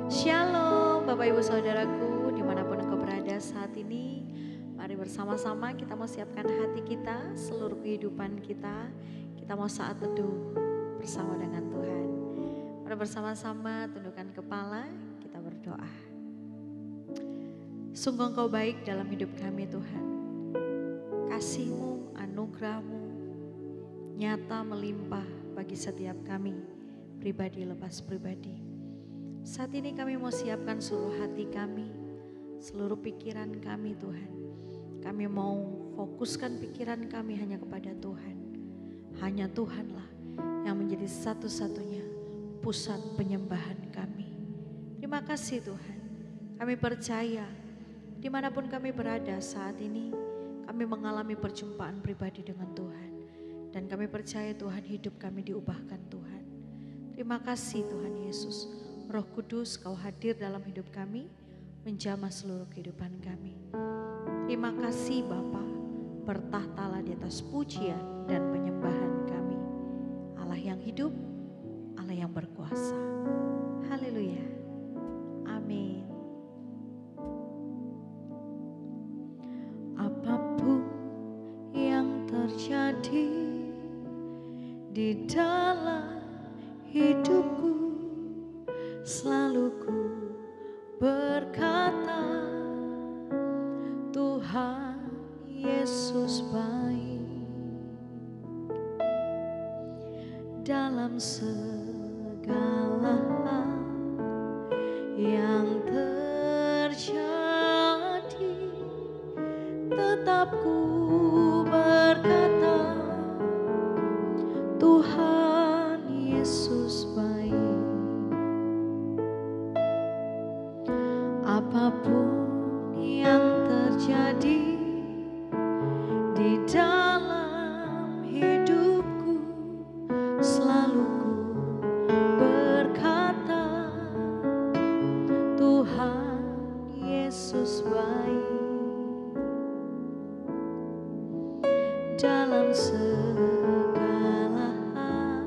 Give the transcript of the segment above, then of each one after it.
Shalom Bapak Ibu Saudaraku dimanapun engkau berada saat ini. Mari bersama-sama kita mau siapkan hati kita, seluruh kehidupan kita. Kita mau saat teduh bersama dengan Tuhan. Mari bersama-sama tundukkan kepala, kita berdoa. Sungguh engkau baik dalam hidup kami Tuhan. Kasih-Mu, anugerah-Mu nyata melimpah bagi setiap kami, pribadi lepas pribadi. Saat ini kami mau siapkan seluruh hati kami, seluruh pikiran kami Tuhan. Kami mau fokuskan pikiran kami hanya kepada Tuhan. Hanya Tuhanlah yang menjadi satu-satunya pusat penyembahan kami. Terima kasih Tuhan. Kami percaya dimanapun kami berada saat ini, kami mengalami perjumpaan pribadi dengan Tuhan. Dan kami percaya Tuhan hidup kami diubahkan Tuhan. Terima kasih Tuhan Yesus. Roh Kudus kau hadir dalam hidup kami, menjamah seluruh kehidupan kami. Terima kasih Bapa, bertahtalah di atas pujian dan penyembahan kami. Allah yang hidup, Allah yang berkuasa. Haleluya. Amin. Apapun yang terjadi di dalam hidupku, selalu ku berkata, Tuhan Yesus baik. Dalam segala hal yang terjadi, tetap ku berkata, Tuhan Yesus baik. Apapun yang terjadi di dalam hidupku, selalu ku berkata, Tuhan Yesus baik. Dalam segala hal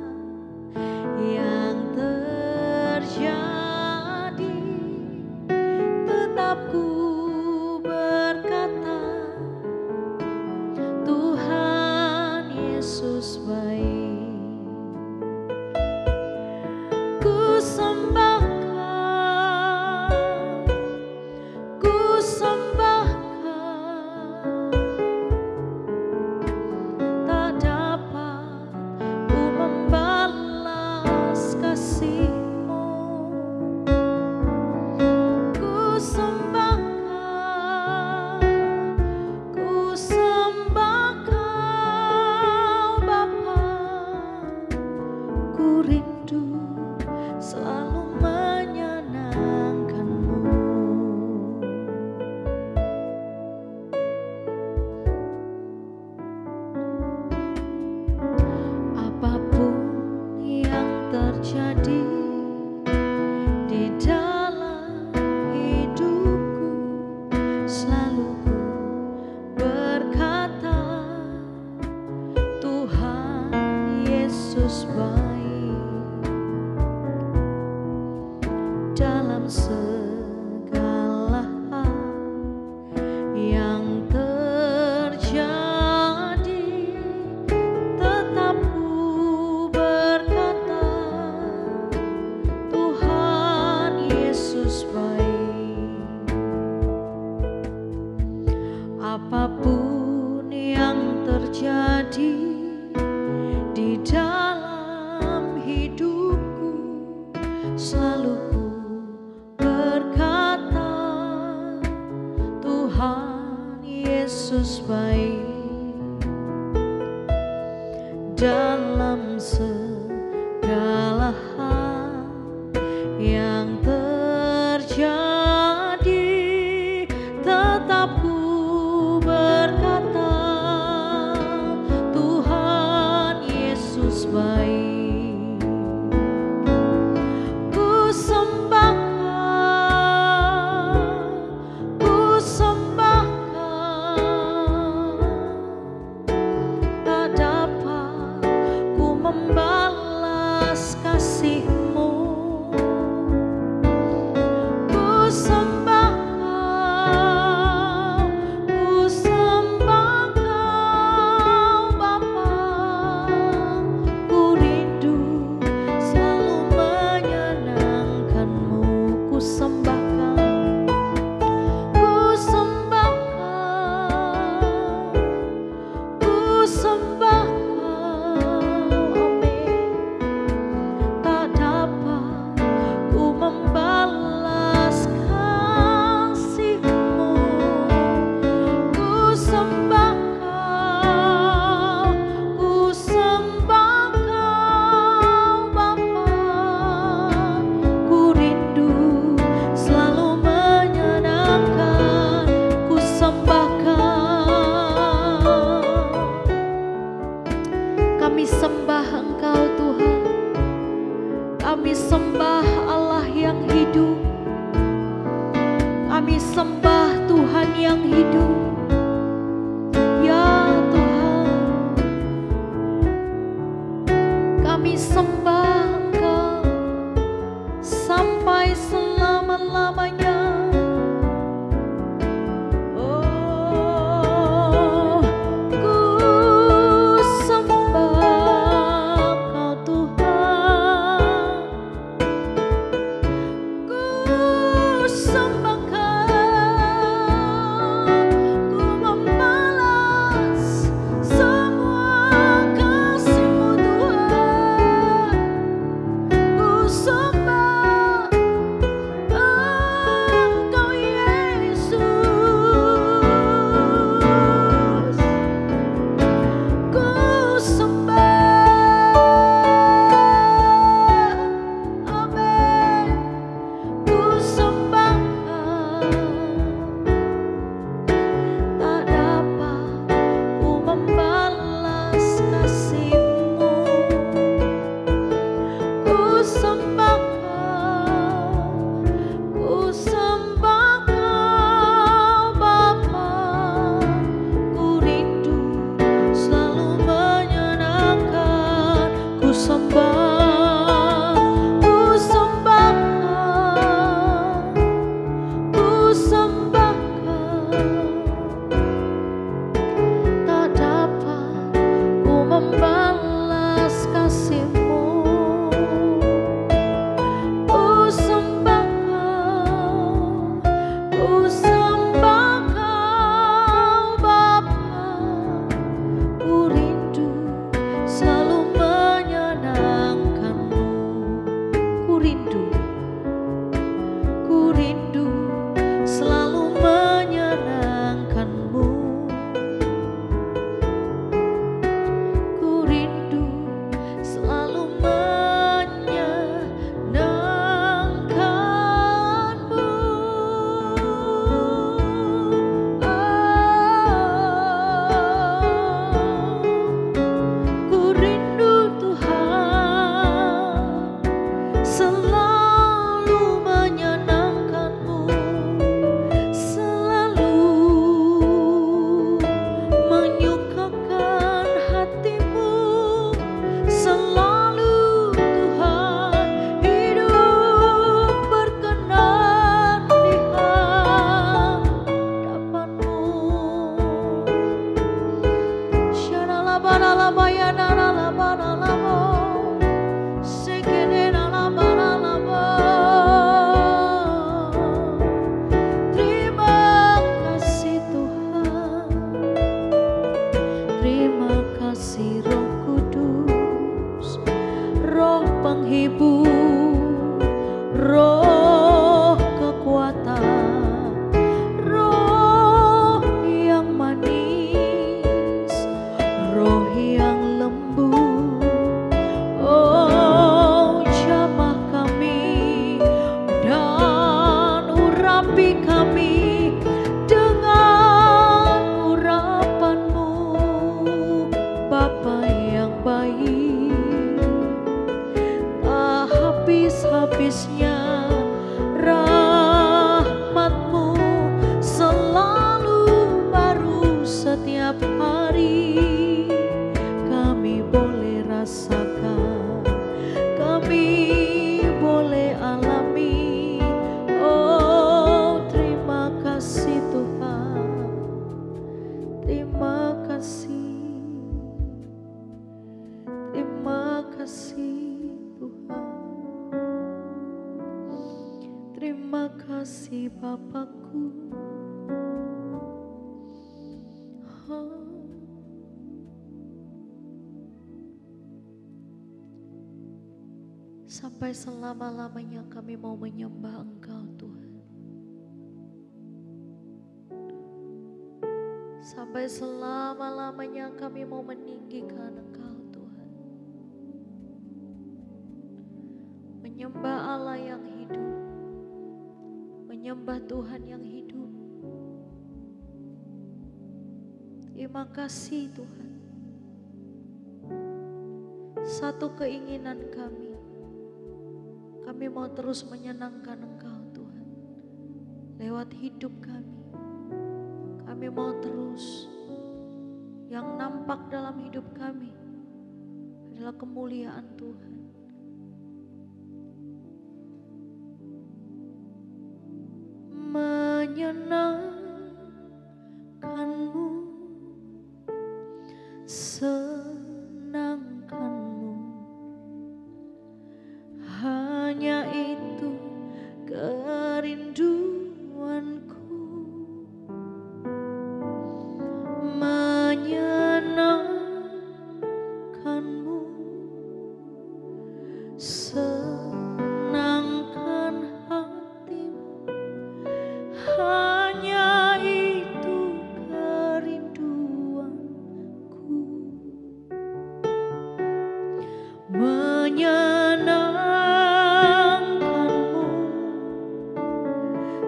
yang terjadi, ku berkata, Tuhan Yesus baik. Ku sembahkan, ku sembahkan, tak dapat ku membalas kasih-Mu. Ku sembah, ku sembah Kau Bapa, ku rindu selalu menyenangkan-Mu. Apapun yang terjadi di dalam hidupku, selalu ku berkata, Tuhan Yesus baik. Dalam segala hal yang terjadi, tetap ku berkata, Tuhan Yesus baik. Apapun yang terjadi di dalam hidupku, selalu ku berkata, Tuhan Yesus baik. Dalam segala hal yang terjadi, tetap ku berkata, Tuhan Yesus baik. Ku sembahkan, ku sembahkan, tak dapat ku membalas kasih-Mu. Kami sembah Engkau sampai selama-lamanya. Oh, ku sembah Kau Tuhan, ku sembah Kau, ku membalas semua kasih-Mu Tuhan. Ku sembah Engkau Yesus, ku sembah, amin. Ku sembah, tak dapat ku membalas kasih-Mu. Ku sembah Kau, ku sembah Kau Bapa. Ku rindu selalu menyenangkan. Ku sembah Kau, ku sembah Kau, tak dapat ku membalas kasih-Mu. Ku sembah Kau, ku sembah Kau Bapa. Ku rindu selalu menyenangkan-Mu. Ku rindu selalu menyenangkan-Mu. Ku rindu selalu menyenangkan-Mu. Ku rindu Tuhan selalu menyenangkan-Mu, selalu menyukakan hati-Mu, selalu Tuhan hidup berkenan di hadapan-Mu. Shalalabaralabayanaralabaralabo, sekenenalabaralabo. Terima kasih Tuhan, terima kasih Roh Kudus, Roh penghibur, Roh kekuatan, Roh yang manis, Roh yang lembut. Oh, jamah kami dan urapi kami dengan urapan-Mu, Bapa yang baik. Tak habis-habisnya rahmat-Mu, selalu baru setiap hari. Kami boleh rasakan, kami boleh alami. Oh, terima kasih Tuhan, terima kasih Tuhan, terima kasih Bapakku. Sampai selama-lamanya kami mau menyembah Engkau Tuhan. Sampai selama-lamanya kami mau meninggikan Engkau Tuhan. Menyembah Allah yang hidup, menyembah Tuhan yang hidup. Terima kasih Tuhan. Satu keinginan kami mau terus menyenangkan Engkau Tuhan. Lewat hidup kami mau terus yang nampak dalam hidup kami adalah kemuliaan Tuhan. Menyenangkanmu, senangkanmu, hanya itu kerinduanku. Menyenangkanmu, senangkan hatimu, hanya itu kerinduanku. Menyenangkanmu,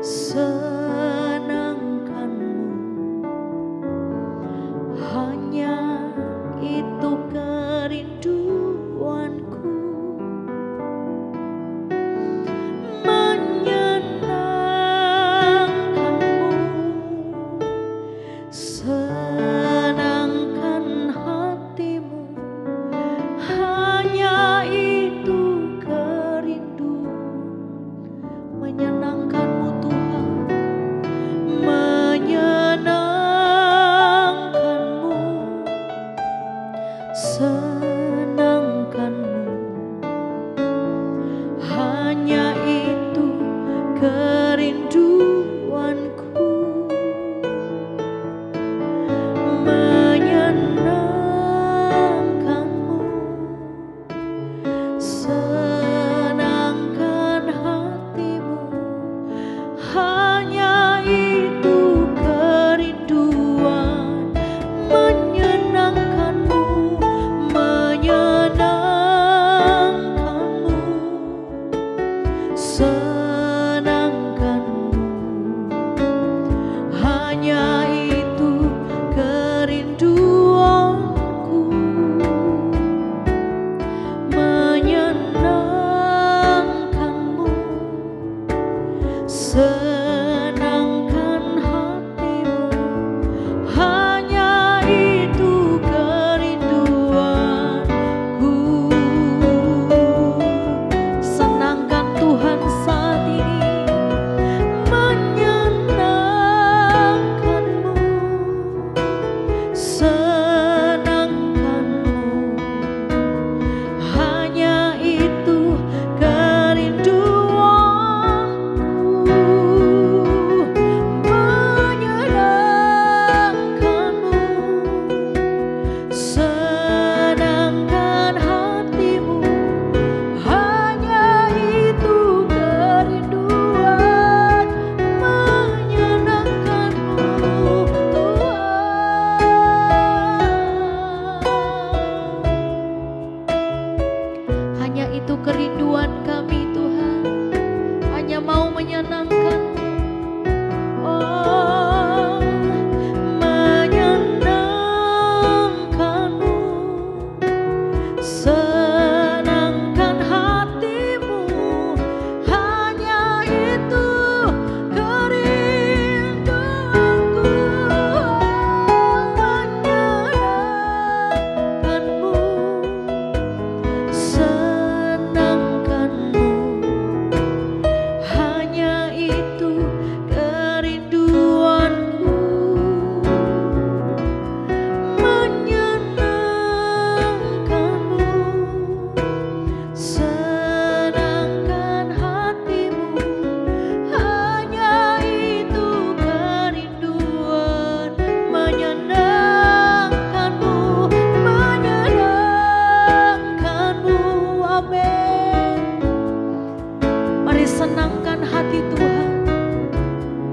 senangkanmu, hanya itu kerinduanku. Menyenangkanmu, senangkan hatimu, hanya itu kerinduan. Menyenangkanmu Tuhan, menyenangkanmu, senangkanmu, hanya itu kerinduanku. Menyenangkanmu, senangkan hatimu, hanya itu kerinduan. Menyenangkanmu, menyenangkanmu, senangkanmu, hanya itu kerinduanku. Menyenangkanmu, senangkan hatimu, hanya itu kerinduanku. Senangkan Tuhan saat ini. Menyenangkanmu, senangkanmu, hanya itu kerinduanku. Menyenangkanmu, senangkan hatimu, hanya itu kerinduan. Menyenangkanmu Tuhan, hanya itu kerinduan kami Tuhan. Hanya mau menyenangkan. Oh, menyenangkanmu, senangkan hatimu, hanya itu kerinduanku. Menyenangkanmu, senangkanmu, hanya itu kerinduanku. Menyenangkanmu, senangkan hatimu, hanya itu kerinduan. Menyenangkanmu, menyenangkanmu, amin. Mari senangkan hati Tuhan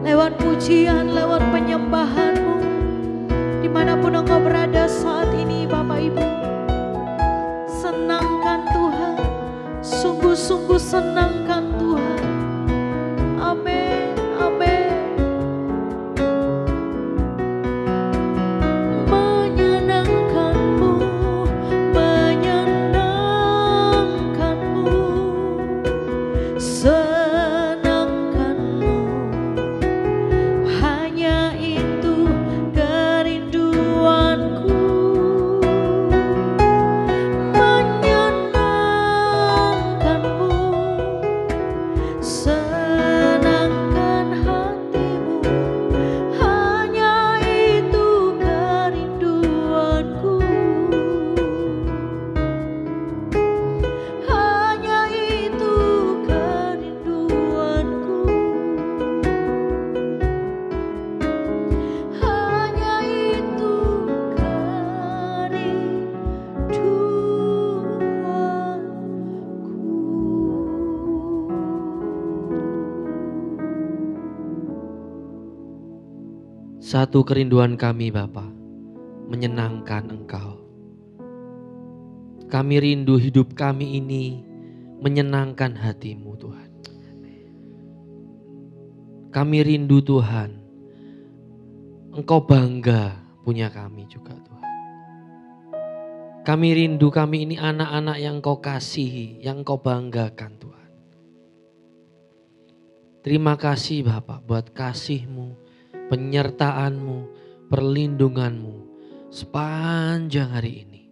lewat pujian, lewat penyembahan-Mu. Dimanapun Engkau berada saat ini Bapak Ibu, senangkan Tuhan, sungguh-sungguh senangkan Tuhan. Amin, amin. Menyenangkanmu, menyenangkanmu, senangkanmu, hanya itu kerinduanku. Satu kerinduan kami Bapa, menyenangkan Engkau. Kami rindu hidup kami ini menyenangkan hati-Mu Tuhan. Kami rindu Tuhan, Engkau bangga punya kami juga Tuhan. Kami rindu kami ini anak-anak yang Engkau kasihi, yang Engkau banggakan Tuhan. Terima kasih Bapak buat kasih-Mu, penyertaan-Mu, perlindungan-Mu sepanjang hari ini.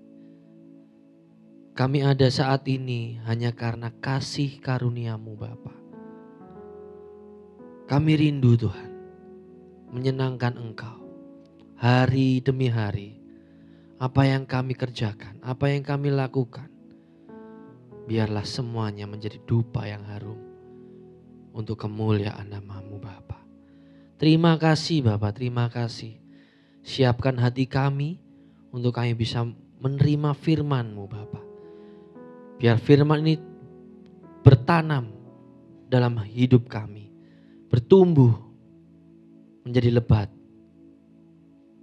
Kami ada saat ini hanya karena kasih karunia-Mu Bapa. Kami rindu Tuhan, menyenangkan Engkau hari demi hari. Apa yang kami kerjakan, apa yang kami lakukan, biarlah semuanya menjadi dupa yang harum untuk kemuliaan nama-Mu Bapa. Terima kasih Bapa, terima kasih. Siapkan hati kami untuk kami bisa menerima firman-Mu Bapa. Biar firman ini bertanam dalam hidup kami, bertumbuh menjadi lebat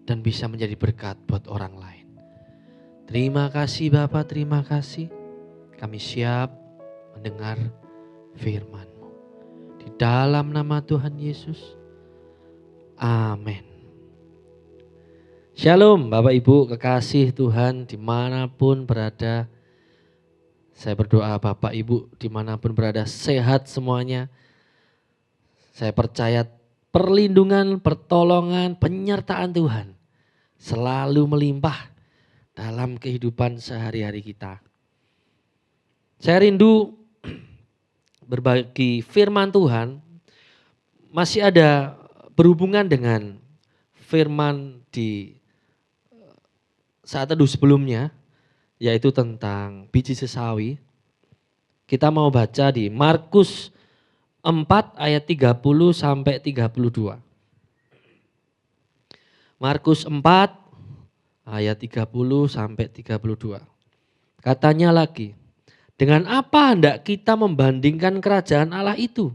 dan bisa menjadi berkat buat orang lain. Terima kasih Bapa, terima kasih. Kami siap mendengar firman-Mu. Di dalam nama Tuhan Yesus. Amin. Shalom Bapak Ibu kekasih Tuhan dimanapun berada. Saya berdoa Bapak Ibu dimanapun berada sehat semuanya. Saya percaya perlindungan, pertolongan, penyertaan Tuhan selalu melimpah dalam kehidupan sehari-hari kita. Saya rindu berbagi firman Tuhan masih ada berhubungan dengan firman di saat teduh sebelumnya, yaitu tentang biji sesawi. Kita mau baca di Markus 4 ayat 30 sampai 32. Markus 4 ayat 30 sampai 32. Katanya lagi, dengan apa hendak kita membandingkan kerajaan Allah itu?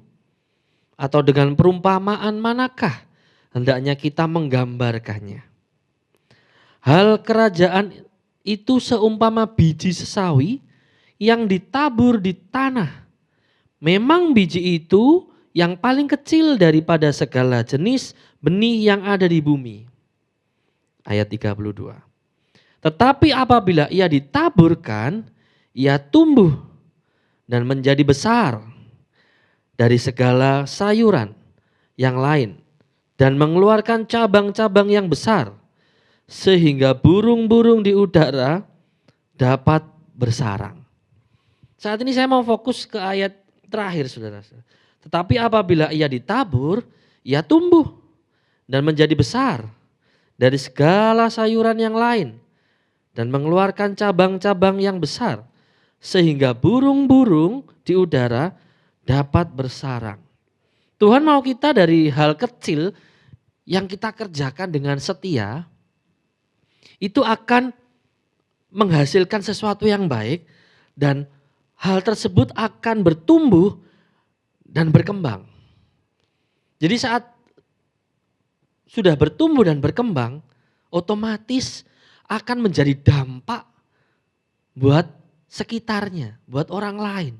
Atau dengan perumpamaan manakah hendaknya kita menggambarkannya? Hal kerajaan itu seumpama biji sesawi yang ditabur di tanah. Memang biji itu yang paling kecil daripada segala jenis benih yang ada di bumi. Ayat 32. Tetapi apabila ia ditaburkan, ia tumbuh dan menjadi besar dari segala sayuran yang lain dan mengeluarkan cabang-cabang yang besar sehingga burung-burung di udara dapat bersarang. Saat ini saya mau fokus ke ayat terakhir saudara. Tetapi apabila ia ditabur, ia tumbuh dan menjadi besar dari segala sayuran yang lain dan mengeluarkan cabang-cabang yang besar sehingga burung-burung di udara dapat bersarang. Tuhan mau kita dari hal kecil yang kita kerjakan dengan setia itu akan menghasilkan sesuatu yang baik dan hal tersebut akan bertumbuh dan berkembang. Jadi saat sudah bertumbuh dan berkembang, otomatis akan menjadi dampak buat sekitarnya, buat orang lain.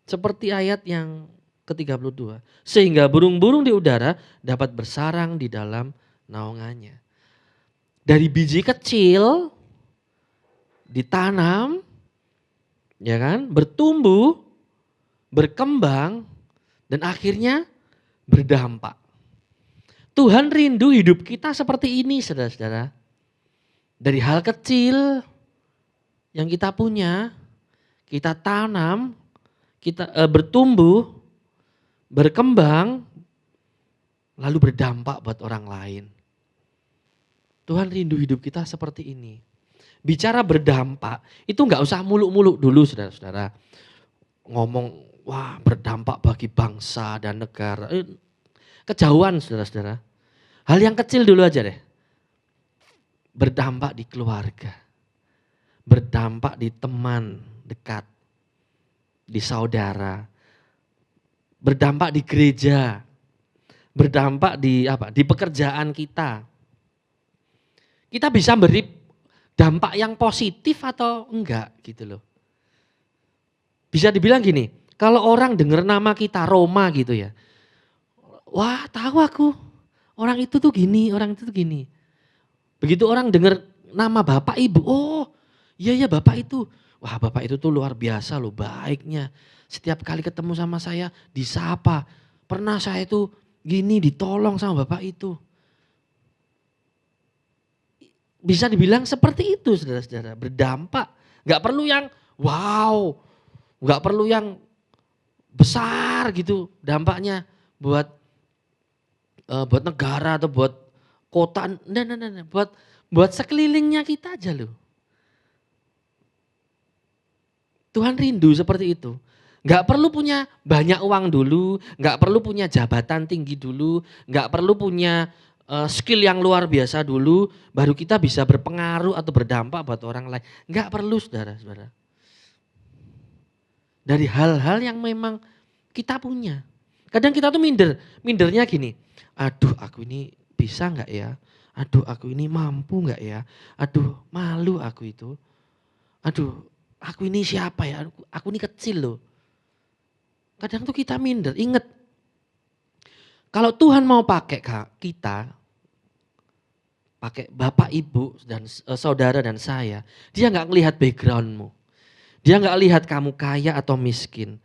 Seperti ayat yang ke-32. Sehingga burung-burung di udara dapat bersarang di dalam naungannya. Dari biji kecil ditanam, ya kan, bertumbuh, berkembang, dan akhirnya berdampak. Tuhan rindu hidup kita seperti ini saudara-saudara. Dari hal kecil yang kita punya, kita tanam, kita bertumbuh, berkembang, lalu berdampak buat orang lain. Tuhan rindu hidup kita seperti ini. Bicara berdampak, itu gak usah muluk-muluk dulu saudara-saudara. Ngomong, wah berdampak bagi bangsa dan negara. Kejauhan saudara-saudara. Hal yang kecil dulu aja deh. Berdampak di keluarga. Berdampak di teman dekat. Di saudara. Berdampak di gereja. berdampak di apa? Di pekerjaan kita. Kita bisa beri dampak yang positif atau enggak gitu loh. Bisa dibilang gini, kalau orang dengar nama kita Roma gitu ya. Wah, tahu aku. Orang itu tuh gini, orang itu tuh gini. Begitu orang dengar nama Bapak Ibu, oh iya ya Bapak itu. Wah Bapak itu tuh luar biasa loh baiknya. Setiap kali ketemu sama saya disapa. Pernah saya itu gini ditolong sama Bapak itu. Bisa dibilang seperti itu saudara-saudara. Berdampak. Gak perlu yang wow. Gak perlu yang besar gitu dampaknya buat buat negara atau buat kota. Nah. Buat sekelilingnya kita aja loh. Tuhan rindu seperti itu. Gak perlu punya banyak uang dulu, gak perlu punya jabatan tinggi dulu, gak perlu punya skill yang luar biasa dulu, baru kita bisa berpengaruh atau berdampak buat orang lain. Gak perlu saudara-saudara. Dari hal-hal yang memang kita punya. Kadang kita tuh mindernya gini, aduh aku ini bisa gak ya? Aduh aku ini mampu gak ya? Aduh malu aku itu. Aduh aku ini siapa ya? Aku ini kecil loh. Kadang tuh kita minder. Ingat, kalau Tuhan mau pakai kita, pakai bapak ibu dan saudara dan saya, dia nggak ngelihat backgroundmu. Dia nggak lihat kamu kaya atau miskin.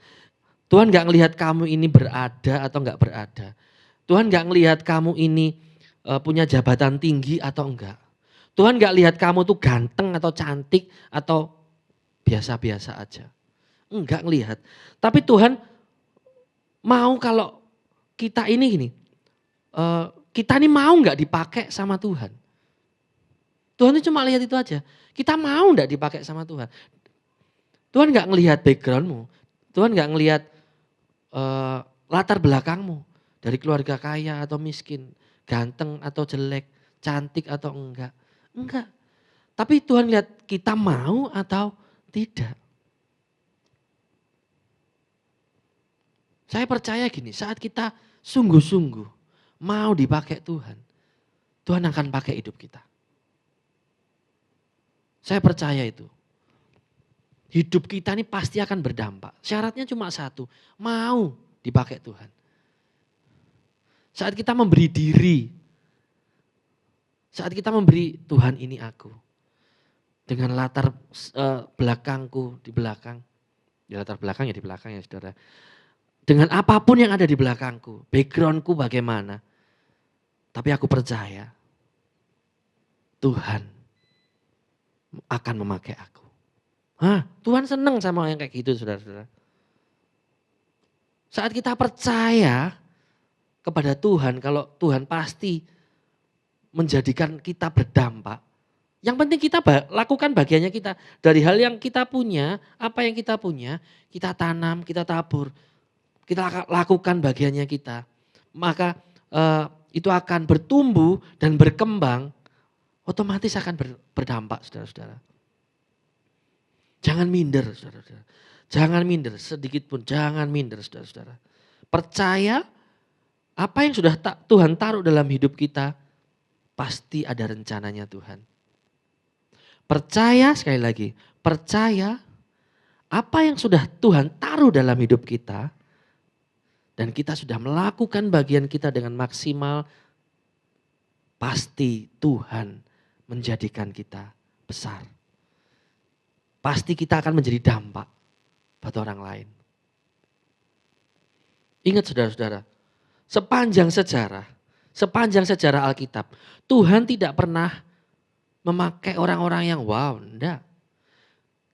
Tuhan nggak ngelihat kamu ini berada atau nggak berada. Tuhan nggak ngelihat kamu ini punya jabatan tinggi atau enggak. Tuhan nggak lihat kamu tuh ganteng atau cantik atau biasa-biasa aja. Enggak ngelihat. Tapi Tuhan mau kalau kita ini gini, kita ini mau nggak dipakai sama Tuhan. Tuhan itu cuma lihat itu aja. Kita mau nggak dipakai sama Tuhan. Tuhan nggak ngelihat backgroundmu. Tuhan nggak ngelihat latar belakangmu. Dari keluarga kaya atau miskin. Ganteng atau jelek. Cantik atau enggak. Enggak. Tapi Tuhan lihat kita mau atau tidak. Saya percaya gini, saat kita sungguh-sungguh mau dipakai Tuhan, Tuhan akan pakai hidup kita. Saya percaya itu. Hidup kita ini pasti akan berdampak. Syaratnya cuma satu, mau dipakai Tuhan. Saat kita memberi diri, saat kita memberi Tuhan ini aku. Dengan latar belakangku di belakang. Di latar belakang ya di belakang ya saudara. Dengan apapun yang ada di belakangku, backgroundku bagaimana. Tapi aku percaya Tuhan akan memakai aku. Tuhan senang sama yang kayak gitu saudara-saudara. Saat kita percaya kepada Tuhan, kalau Tuhan pasti menjadikan kita berdampak. Yang penting kita lakukan bagiannya kita. Dari hal yang kita punya, apa yang kita punya, kita tanam, kita tabur. Kita lakukan bagiannya kita. Maka itu akan bertumbuh dan berkembang. Otomatis akan berdampak saudara-saudara. Jangan minder saudara-saudara. Jangan minder sedikit pun. Jangan minder saudara-saudara. Percaya apa yang sudah Tuhan taruh dalam hidup kita. Pasti ada rencananya Tuhan. Percaya sekali lagi. Percaya apa yang sudah Tuhan taruh dalam hidup kita. Dan kita sudah melakukan bagian kita dengan maksimal, pasti Tuhan menjadikan kita besar. Pasti kita akan menjadi dampak buat orang lain. Ingat saudara-saudara, sepanjang sejarah Alkitab, Tuhan tidak pernah memakai orang-orang yang wow, enggak.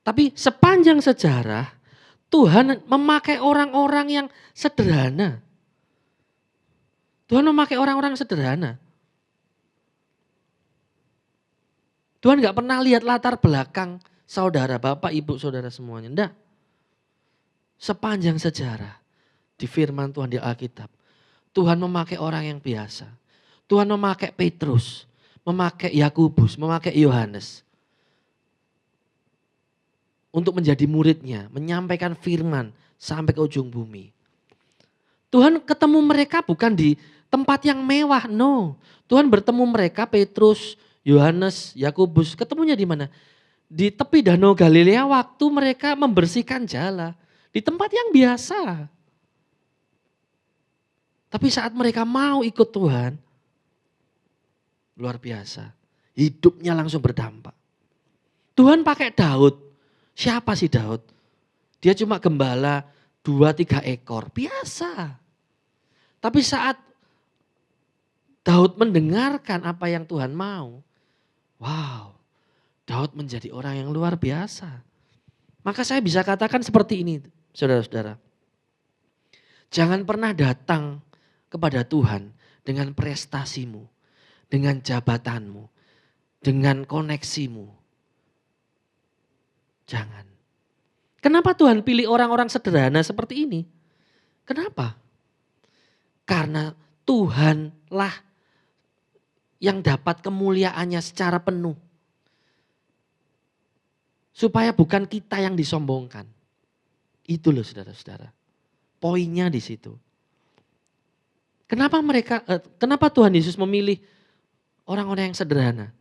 Tapi sepanjang sejarah, Tuhan memakai orang-orang yang sederhana. Tuhan memakai orang-orang sederhana. Tuhan gak pernah lihat latar belakang saudara, bapak, ibu, saudara semuanya. Enggak. Sepanjang sejarah di firman Tuhan di Alkitab. Tuhan memakai orang yang biasa. Tuhan memakai Petrus, memakai Yakobus, memakai Yohanes. Untuk menjadi muridnya, menyampaikan firman sampai ke ujung bumi. Tuhan ketemu mereka bukan di tempat yang mewah, no. Tuhan bertemu mereka, Petrus, Yohanes, Yakobus, ketemunya di mana? Di tepi Danau Galilea waktu mereka membersihkan jala. Di tempat yang biasa. Tapi saat mereka mau ikut Tuhan, luar biasa. Hidupnya langsung berdampak. Tuhan pakai Daud. Siapa sih Daud? Dia cuma gembala 2-3 ekor. Biasa. Tapi saat Daud mendengarkan apa yang Tuhan mau. Wow. Daud menjadi orang yang luar biasa. Maka saya bisa katakan seperti ini, saudara-saudara. Jangan pernah datang kepada Tuhan dengan prestasimu, dengan jabatanmu, dengan koneksimu. Jangan. Kenapa Tuhan pilih orang-orang sederhana seperti ini? Kenapa? Karena Tuhanlah yang dapat kemuliaannya secara penuh. Supaya bukan kita yang disombongkan. Itu loh saudara-saudara. Poinnya di situ. Kenapa Tuhan Yesus memilih orang-orang yang sederhana?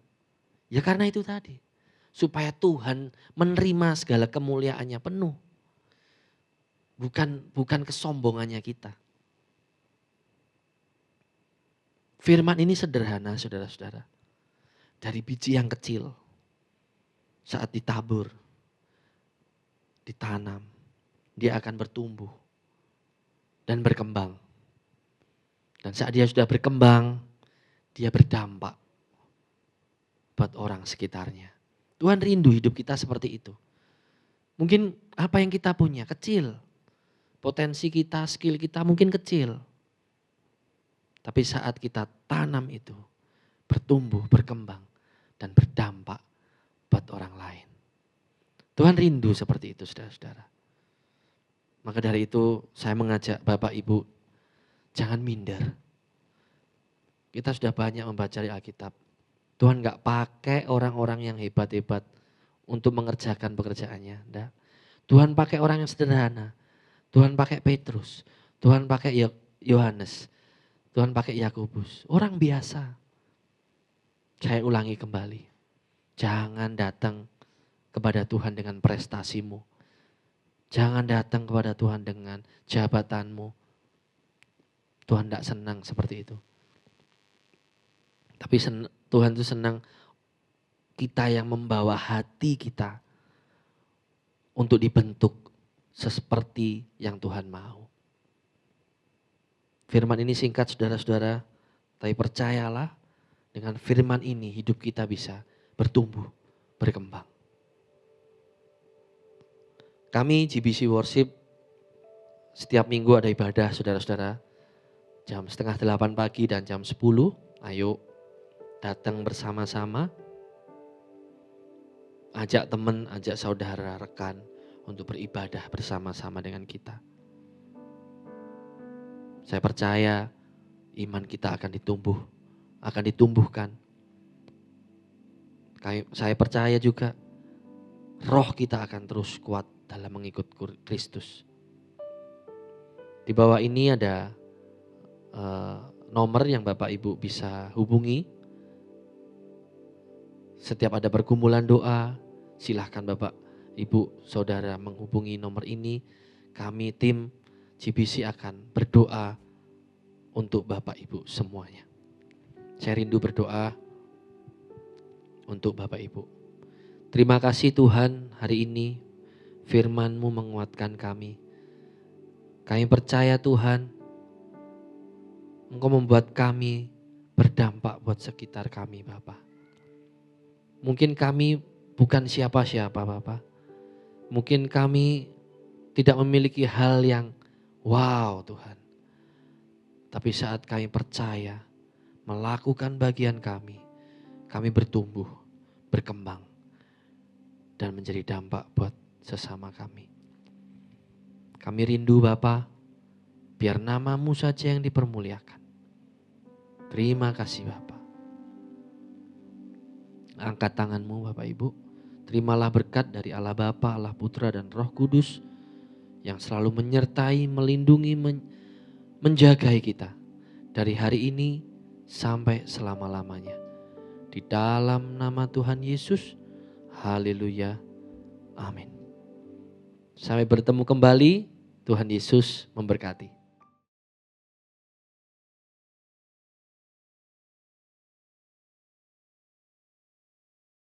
Ya karena itu tadi. Supaya Tuhan menerima segala kemuliaannya penuh. Bukan kesombongannya kita. Firman ini sederhana saudara-saudara. Dari biji yang kecil. Saat ditabur, ditanam, dia akan bertumbuh dan berkembang. Dan saat dia sudah berkembang, dia berdampak buat orang sekitarnya. Tuhan rindu hidup kita seperti itu. Mungkin apa yang kita punya kecil. Potensi kita, skill kita mungkin kecil. Tapi saat kita tanam itu, bertumbuh, berkembang, dan berdampak buat orang lain. Tuhan rindu seperti itu saudara-saudara. Maka dari itu saya mengajak Bapak Ibu, jangan minder. Kita sudah banyak membaca di Alkitab. Tuhan gak pakai orang-orang yang hebat-hebat untuk mengerjakan pekerjaannya. Enggak. Tuhan pakai orang yang sederhana. Tuhan pakai Petrus. Tuhan pakai Yohanes. Tuhan pakai Yakobus. Orang biasa. Saya ulangi kembali. Jangan datang kepada Tuhan dengan prestasimu. Jangan datang kepada Tuhan dengan jabatanmu. Tuhan tidak senang seperti itu. Tapi Tuhan itu senang kita yang membawa hati kita untuk dibentuk seperti yang Tuhan mau. Firman ini singkat saudara-saudara, tapi percayalah dengan firman ini hidup kita bisa bertumbuh, berkembang. Kami GBC Worship setiap minggu ada ibadah saudara-saudara. Jam 7:30 pagi dan jam 10. Ayo datang bersama-sama. Ajak teman, ajak saudara, rekan untuk beribadah bersama-sama dengan kita. Saya percaya iman kita akan ditumbuhkan. Saya percaya juga roh kita akan terus kuat dalam mengikut Kristus. Di bawah ini ada nomor yang Bapak Ibu bisa hubungi. Setiap ada pergumulan doa, silahkan Bapak Ibu Saudara menghubungi nomor ini. Kami tim GBC akan berdoa untuk Bapak Ibu semuanya. Saya rindu berdoa untuk Bapak Ibu. Terima kasih Tuhan, hari ini firman-Mu menguatkan kami. Kami percaya Tuhan, Engkau membuat kami berdampak buat sekitar kami Bapa. Mungkin kami bukan siapa-siapa Bapa. Mungkin kami tidak memiliki hal yang wow Tuhan. Tapi saat kami percaya melakukan bagian kami bertumbuh, berkembang, dan menjadi dampak buat sesama kami. Kami rindu Bapa, biar nama-Mu saja yang dipermuliakan. Terima kasih Bapa. Angkat tangan-Mu Bapak Ibu. Terimalah berkat dari Allah Bapa, Allah Putra dan Roh Kudus yang selalu menyertai, melindungi, menjagai kita dari hari ini sampai selama-lamanya. Di dalam nama Tuhan Yesus, haleluya, amin. Sampai bertemu kembali, Tuhan Yesus memberkati.